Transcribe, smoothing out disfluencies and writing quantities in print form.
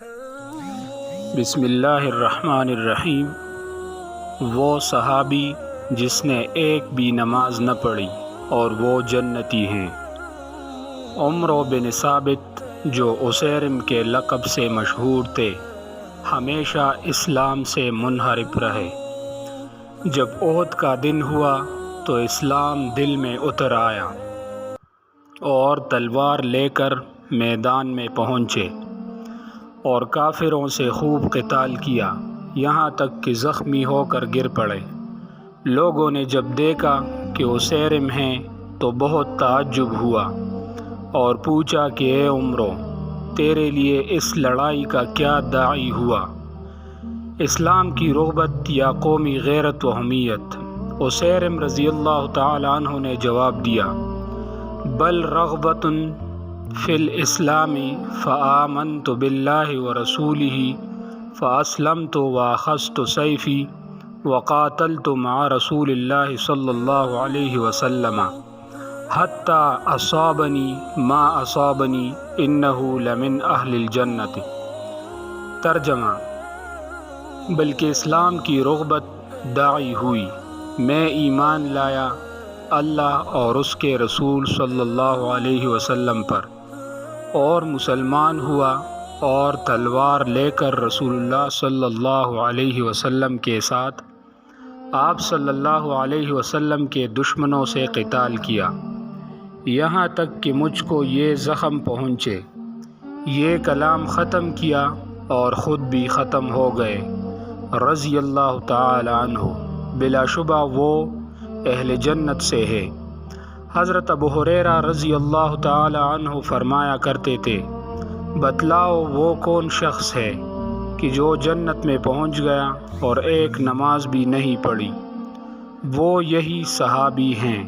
بسم اللہ الرحمن الرحیم۔ وہ صحابی جس نے ایک بھی نماز نہ پڑھی اور وہ جنتی ہیں۔ عمر بن ثابت جو اسیرم کے لقب سے مشہور تھے، ہمیشہ اسلام سے منحرف رہے۔ جب احد کا دن ہوا تو اسلام دل میں اتر آیا اور تلوار لے کر میدان میں پہنچے اور کافروں سے خوب قتال کیا، یہاں تک کہ زخمی ہو کر گر پڑے۔ لوگوں نے جب دیکھا کہ اسیرم ہیں تو بہت تعجب ہوا اور پوچھا کہ اے عمرو، تیرے لیے اس لڑائی کا کیا داعی ہوا؟ اسلام کی رغبت یا قومی غیرت و حمیت؟ اسیرم رضی اللہ تعالی عنہ نے جواب دیا، بل رغبت فی الاسلام فآمنت باللہ ورسولہ فاسلمت واخذت سیفی وقاتلت مع رسول اللہ صلی اللہ علیہ وسلم حتی اصابنی ما اصابنی انہ لمن اہل الجنت۔ ترجمہ: بلکہ اسلام کی رغبت داعی ہوئی، میں ایمان لایا اللہ اور اس کے رسول صلی اللہ علیہ وسلم پر، اور مسلمان ہوا اور تلوار لے کر رسول اللہ صلی اللہ علیہ وسلم کے ساتھ آپ صلی اللہ علیہ وسلم کے دشمنوں سے قتال کیا، یہاں تک کہ مجھ کو یہ زخم پہنچے۔ یہ کلام ختم کیا اور خود بھی ختم ہو گئے رضی اللہ تعالی عنہ، بلا شبہ وہ اہل جنت سے ہے۔ حضرت ابو ہریرہ رضی اللہ تعالی عنہ فرمایا کرتے تھے، بتلاؤ وہ کون شخص ہے کہ جو جنت میں پہنچ گیا اور ایک نماز بھی نہیں پڑھی؟ وہ یہی صحابی ہیں۔